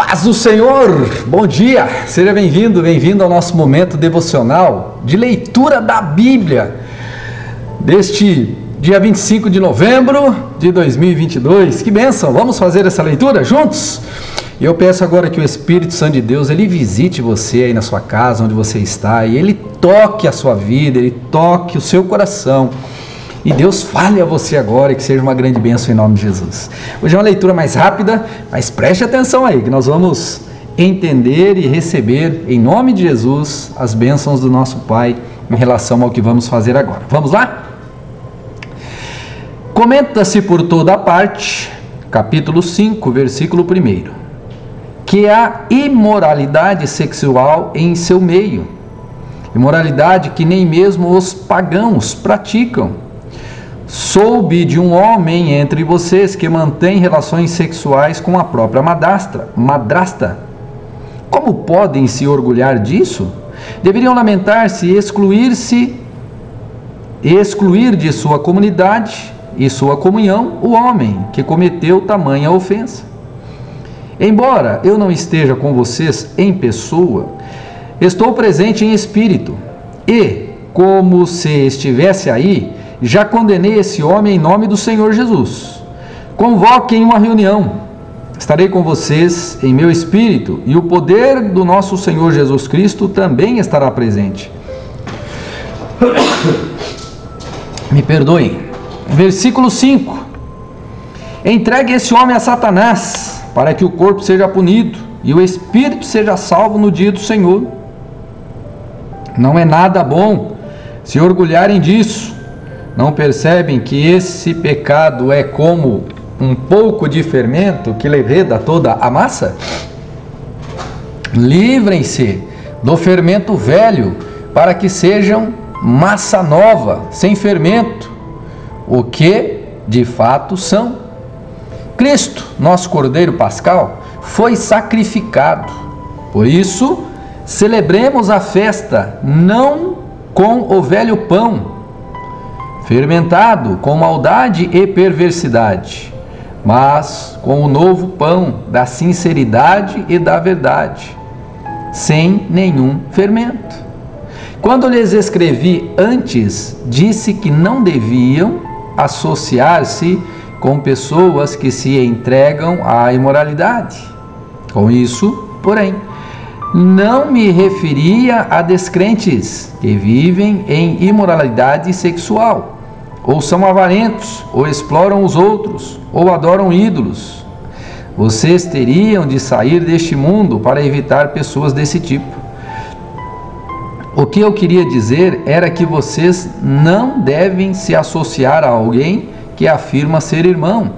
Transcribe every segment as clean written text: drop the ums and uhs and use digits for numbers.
Paz do Senhor, bom dia, seja bem-vindo, bem-vindo ao nosso momento devocional de leitura da Bíblia deste dia 25 de novembro de 2022, que bênção, vamos fazer essa leitura juntos? E eu peço agora que o Espírito Santo de Deus, ele visite você aí na sua casa, onde você está, e ele toque a sua vida, ele toque o seu coração. E Deus fale a você agora e que seja uma grande bênção em nome de Jesus. Hoje é uma leitura mais rápida, mas preste atenção aí, que nós vamos entender e receber, em nome de Jesus, as bênçãos do nosso Pai em relação ao que vamos fazer agora. Vamos lá? Comenta-se por toda parte, capítulo 5, versículo 1, que há imoralidade sexual em seu meio, imoralidade que nem mesmo os pagãos praticam. Soube de um homem entre vocês que mantém relações sexuais com a própria madrasta. Como podem se orgulhar disso? Deveriam lamentar-se e excluir de sua comunidade e sua comunhão o homem que cometeu tamanha ofensa. Embora eu não esteja com vocês em pessoa, estou presente em espírito e, como se estivesse aí, já condenei esse homem em nome do Senhor Jesus. Convoquem uma reunião. Estarei com vocês em meu espírito e o poder do nosso Senhor Jesus Cristo também estará presente. Me perdoem. Versículo 5. Entregue esse homem a Satanás, para que o corpo seja punido e o espírito seja salvo no dia do Senhor. Não é nada bom se orgulharem disso. Não percebem que esse pecado é como um pouco de fermento que leveda toda a massa? Livrem-se do fermento velho, para que sejam massa nova, sem fermento, o que de fato são. Cristo, nosso Cordeiro Pascal, foi sacrificado. Por isso, celebremos a festa não com o velho pão, fermentado com maldade e perversidade, mas com o novo pão da sinceridade e da verdade, sem nenhum fermento. Quando lhes escrevi antes, disse que não deviam associar-se com pessoas que se entregam à imoralidade. Com isso, porém, não me referia a descrentes que vivem em imoralidade sexual, ou são avarentos, ou exploram os outros, ou adoram ídolos. Vocês teriam de sair deste mundo para evitar pessoas desse tipo. O que eu queria dizer era que vocês não devem se associar a alguém que afirma ser irmão,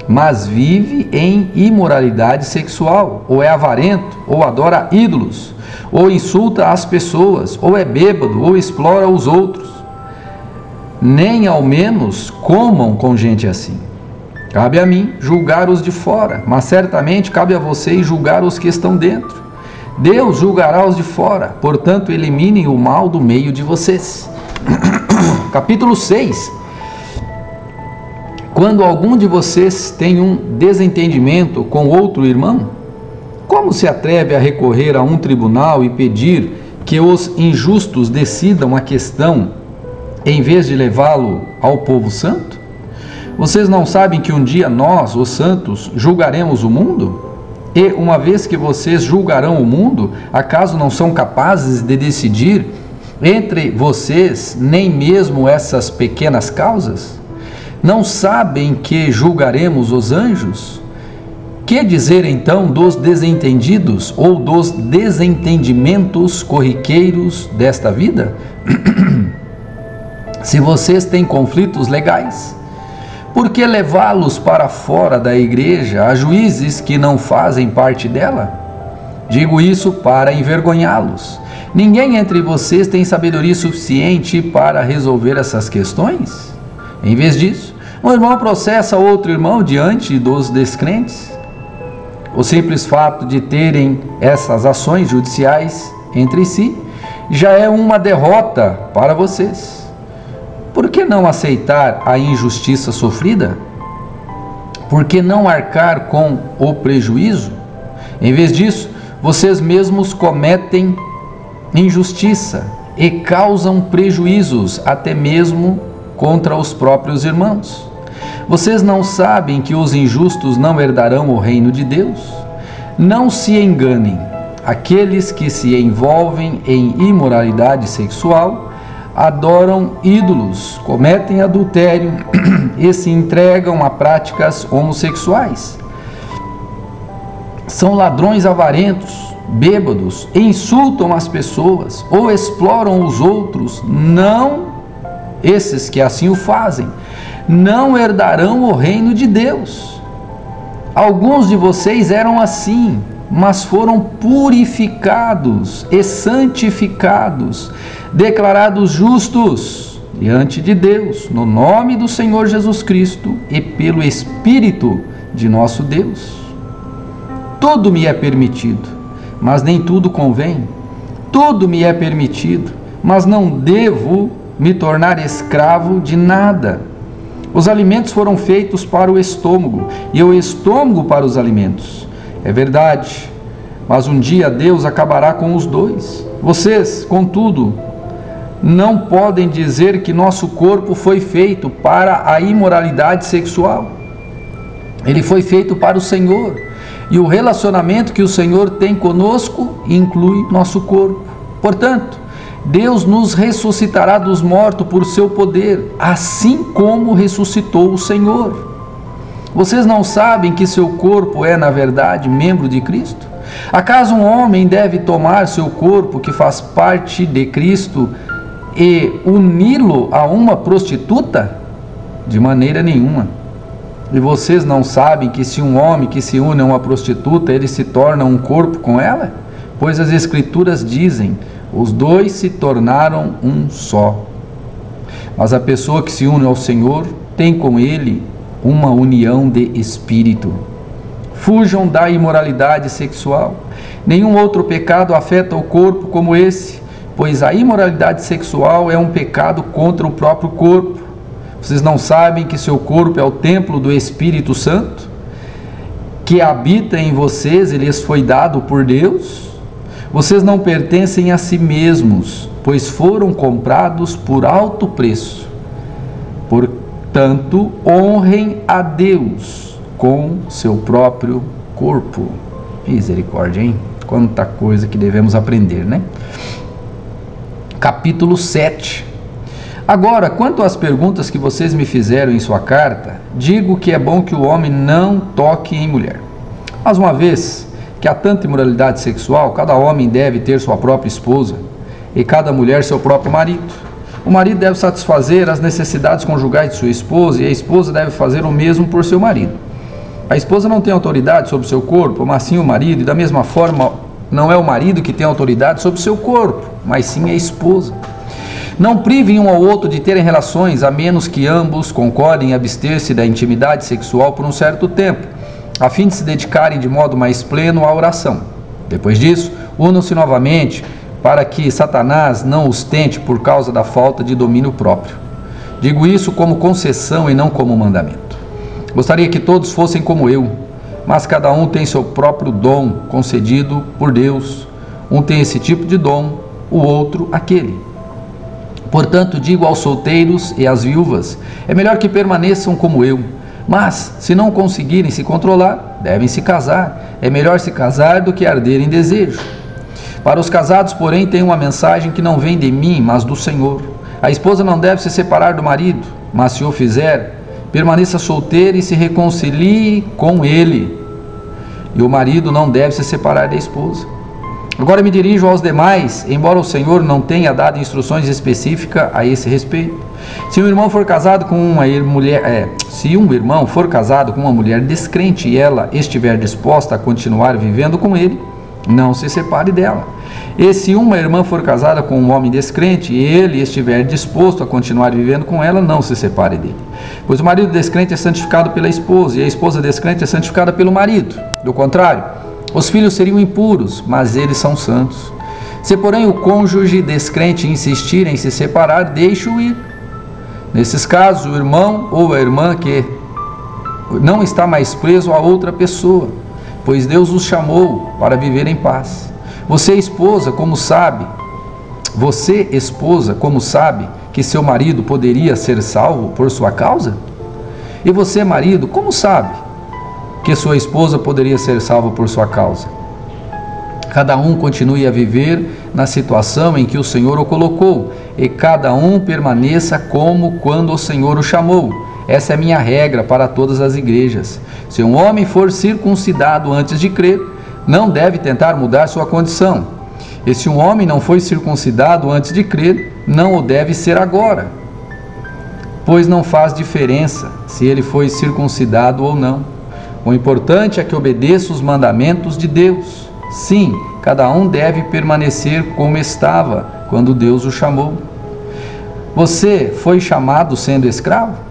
mas vive em imoralidade sexual, ou é avarento, ou adora ídolos, ou insulta as pessoas, ou é bêbado, ou explora os outros. Nem ao menos comam com gente assim. Cabe a mim julgar os de fora, mas certamente cabe a vocês julgar os que estão dentro. Deus julgará os de fora, portanto eliminem o mal do meio de vocês. Capítulo 6. Quando algum de vocês tem um desentendimento com outro irmão, como se atreve a recorrer a um tribunal e pedir que os injustos decidam a questão, em vez de levá-lo ao povo santo? Vocês não sabem que um dia nós, os santos, julgaremos o mundo? E uma vez que vocês julgarão o mundo, acaso não são capazes de decidir entre vocês nem mesmo essas pequenas causas? Não sabem que julgaremos os anjos? Que dizer então dos desentendidos ou dos desentendimentos corriqueiros desta vida? Se vocês têm conflitos legais, por que levá-los para fora da igreja a juízes que não fazem parte dela? Digo isso para envergonhá-los. Ninguém entre vocês tem sabedoria suficiente para resolver essas questões? Em vez disso, um irmão processa outro irmão diante dos descrentes. O simples fato de terem essas ações judiciais entre si já é uma derrota para vocês. Por que não aceitar a injustiça sofrida? Por que não arcar com o prejuízo? Em vez disso, vocês mesmos cometem injustiça e causam prejuízos até mesmo contra os próprios irmãos. Vocês não sabem que os injustos não herdarão o reino de Deus? Não se enganem. Aqueles que se envolvem em imoralidade sexual adoram ídolos, cometem adultério e se entregam a práticas homossexuais. São ladrões avarentos, bêbados, insultam as pessoas ou exploram os outros. Não, esses que assim o fazem, não herdarão o reino de Deus. Alguns de vocês eram assim, mas foram purificados e santificados, declarados justos diante de Deus, no nome do Senhor Jesus Cristo e pelo Espírito de nosso Deus. Tudo me é permitido, mas nem tudo convém. Tudo me é permitido, mas não devo me tornar escravo de nada. Os alimentos foram feitos para o estômago, e o estômago para os alimentos. É verdade, mas um dia Deus acabará com os dois. Vocês, contudo, não podem dizer que nosso corpo foi feito para a imoralidade sexual. Ele foi feito para o Senhor, e o relacionamento que o Senhor tem conosco inclui nosso corpo. Portanto, Deus nos ressuscitará dos mortos por seu poder, assim como ressuscitou o Senhor. Vocês não sabem que seu corpo é, na verdade, membro de Cristo? Acaso um homem deve tomar seu corpo, que faz parte de Cristo, e uni-lo a uma prostituta? De maneira nenhuma. E vocês não sabem que se um homem que se une a uma prostituta, ele se torna um corpo com ela? Pois as Escrituras dizem: os dois se tornaram um só. Mas a pessoa que se une ao Senhor tem com Ele uma união de espírito. Fujam da imoralidade sexual. Nenhum outro pecado afeta o corpo como esse, pois a imoralidade sexual é um pecado contra o próprio corpo. Vocês não sabem que seu corpo é o templo do Espírito Santo, que habita em vocês e lhes foi dado por Deus? Vocês não pertencem a si mesmos, pois foram comprados por alto preço. Portanto, honrem a Deus com seu próprio corpo. Misericórdia, hein? Quanta coisa que devemos aprender, né? Capítulo 7. Agora, quanto às perguntas que vocês me fizeram em sua carta, digo que é bom que o homem não toque em mulher. Mas uma vez que há tanta imoralidade sexual, cada homem deve ter sua própria esposa e cada mulher seu próprio marido. O marido deve satisfazer as necessidades conjugais de sua esposa, e a esposa deve fazer o mesmo por seu marido. A esposa não tem autoridade sobre seu corpo, mas sim o marido, e da mesma forma não é o marido que tem autoridade sobre seu corpo, mas sim a esposa. Não privem um ao outro de terem relações, a menos que ambos concordem em abster-se da intimidade sexual por um certo tempo, a fim de se dedicarem de modo mais pleno à oração. Depois disso, unam-se novamente, para que Satanás não os tente por causa da falta de domínio próprio. Digo isso como concessão e não como mandamento. Gostaria que todos fossem como eu, mas cada um tem seu próprio dom concedido por Deus. Um tem esse tipo de dom, o outro aquele. Portanto, digo aos solteiros e às viúvas: é melhor que permaneçam como eu. Mas, se não conseguirem se controlar, devem se casar. É melhor se casar do que arder em desejo. Para os casados, porém, tem uma mensagem que não vem de mim, mas do Senhor. A esposa não deve se separar do marido, mas se o fizer, permaneça solteira e se reconcilie com ele. E o marido não deve se separar da esposa. Agora me dirijo aos demais, embora o Senhor não tenha dado instruções específicas a esse respeito. Se um irmão for casado com uma mulher descrente e ela estiver disposta a continuar vivendo com ele, não se separe dela. E se uma irmã for casada com um homem descrente e ele estiver disposto a continuar vivendo com ela, não se separe dele. Pois o marido descrente é santificado pela esposa, e a esposa descrente é santificada pelo marido. Do contrário, os filhos seriam impuros, mas eles são santos. Se, porém, o cônjuge descrente insistir em se separar, deixe-o ir. Nesses casos, o irmão ou a irmã que não está mais preso a outra pessoa, pois Deus os chamou para viver em paz. Você, esposa, como sabe que seu marido poderia ser salvo por sua causa? E você, marido, como sabe que sua esposa poderia ser salva por sua causa? Cada um continue a viver na situação em que o Senhor o colocou, e cada um permaneça como quando o Senhor o chamou. Essa é a minha regra para todas as igrejas. Se um homem for circuncidado antes de crer, não deve tentar mudar sua condição. E se um homem não foi circuncidado antes de crer, não o deve ser agora, pois não faz diferença se ele foi circuncidado ou não. O importante é que obedeça os mandamentos de Deus. Sim, cada um deve permanecer como estava quando Deus o chamou. Você foi chamado sendo escravo?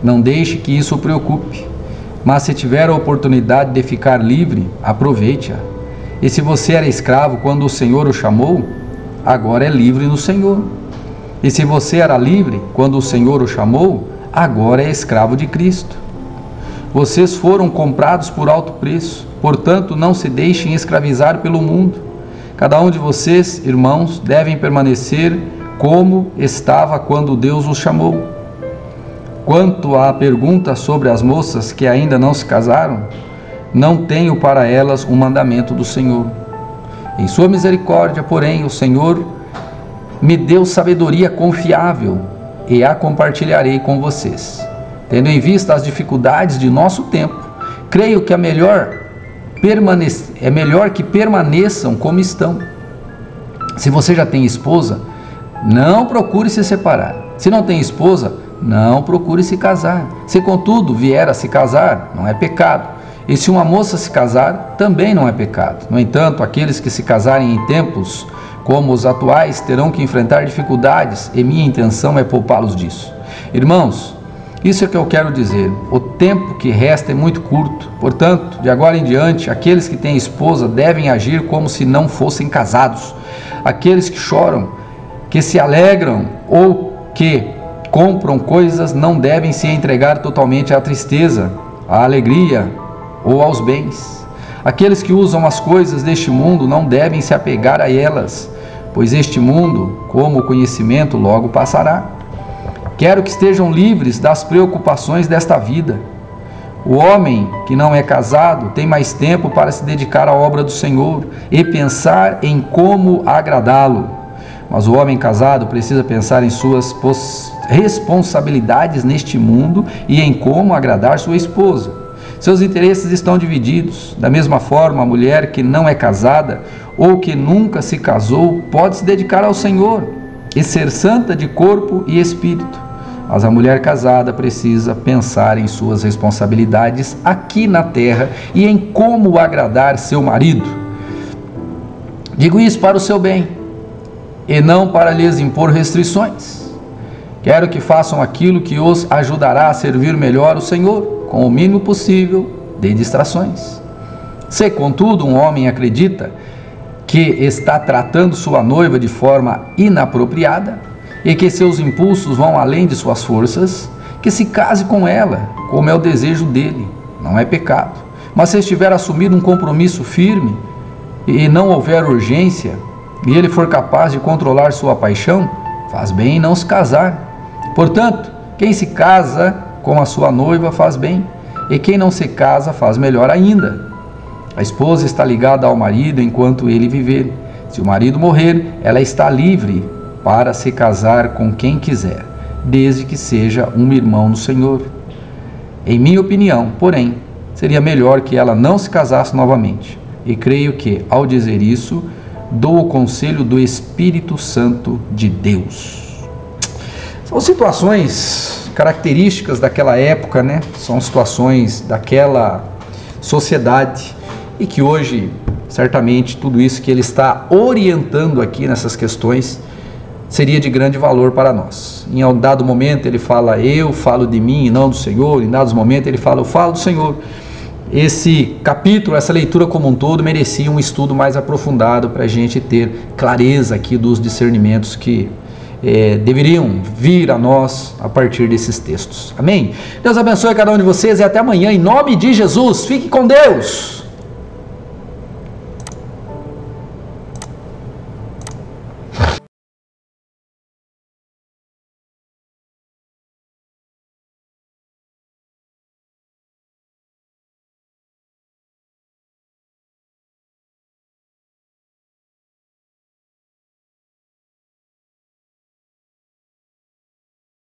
Não deixe que isso o preocupe, mas se tiver a oportunidade de ficar livre, aproveite-a. E se você era escravo quando o Senhor o chamou, agora é livre no Senhor. E se você era livre quando o Senhor o chamou, agora é escravo de Cristo. Vocês foram comprados por alto preço, portanto não se deixem escravizar pelo mundo. Cada um de vocês, irmãos, devem permanecer como estava quando Deus os chamou. Quanto à pergunta sobre as moças que ainda não se casaram, não tenho para elas um mandamento do Senhor. Em sua misericórdia, porém, o Senhor me deu sabedoria confiável e a compartilharei com vocês. Tendo em vista as dificuldades de nosso tempo, creio que é melhor que permaneçam como estão. Se você já tem esposa, não procure se separar. Se não tem esposa, não procure se casar. Se contudo vier a se casar, não é pecado. E se uma moça se casar, também não é pecado. No entanto, aqueles que se casarem em tempos como os atuais terão que enfrentar dificuldades, e minha intenção é poupá-los disso. Irmãos, isso é que eu quero dizer. O tempo que resta é muito curto. Portanto, de agora em diante, aqueles que têm esposa devem agir como se não fossem casados. Aqueles que choram, que se alegram ou que compram coisas não devem se entregar totalmente à tristeza, à alegria ou aos bens. Aqueles que usam as coisas deste mundo não devem se apegar a elas, pois este mundo, como o conhecimento, logo passará. Quero que estejam livres das preocupações desta vida. O homem que não é casado tem mais tempo para se dedicar à obra do Senhor e pensar em como agradá-lo. Mas o homem casado precisa pensar em suas responsabilidades neste mundo e em como agradar sua esposa. Seus interesses estão divididos. Da mesma forma, a mulher que não é casada ou que nunca se casou pode se dedicar ao Senhor e ser santa de corpo e espírito. Mas a mulher casada precisa pensar em suas responsabilidades aqui na terra e em como agradar seu marido. Digo isso para o seu bem e não para lhes impor restrições. Quero que façam aquilo que os ajudará a servir melhor o Senhor, com o mínimo possível de distrações. Se, contudo, um homem acredita que está tratando sua noiva de forma inapropriada e que seus impulsos vão além de suas forças, que se case com ela, como é o desejo dele, não é pecado. Mas se estiver assumido um compromisso firme e não houver urgência, e ele for capaz de controlar sua paixão, faz bem em não se casar. Portanto, quem se casa com a sua noiva faz bem, e quem não se casa faz melhor ainda. A esposa está ligada ao marido enquanto ele viver. Se o marido morrer, ela está livre para se casar com quem quiser, desde que seja um irmão no Senhor. Em minha opinião, porém, seria melhor que ela não se casasse novamente. E creio que, ao dizer isso, dou o conselho do Espírito Santo de Deus. São situações características daquela época, né? São situações daquela sociedade e que hoje, certamente, tudo isso que ele está orientando aqui nessas questões seria de grande valor para nós. Em um dado momento ele fala, eu falo de mim e não do Senhor. Em dados momentos ele fala, eu falo do Senhor. Esse capítulo, essa leitura como um todo, merecia um estudo mais aprofundado para a gente ter clareza aqui dos discernimentos que deveriam vir a nós a partir desses textos. Amém? Deus abençoe cada um de vocês e até amanhã, em nome de Jesus. Fique com Deus!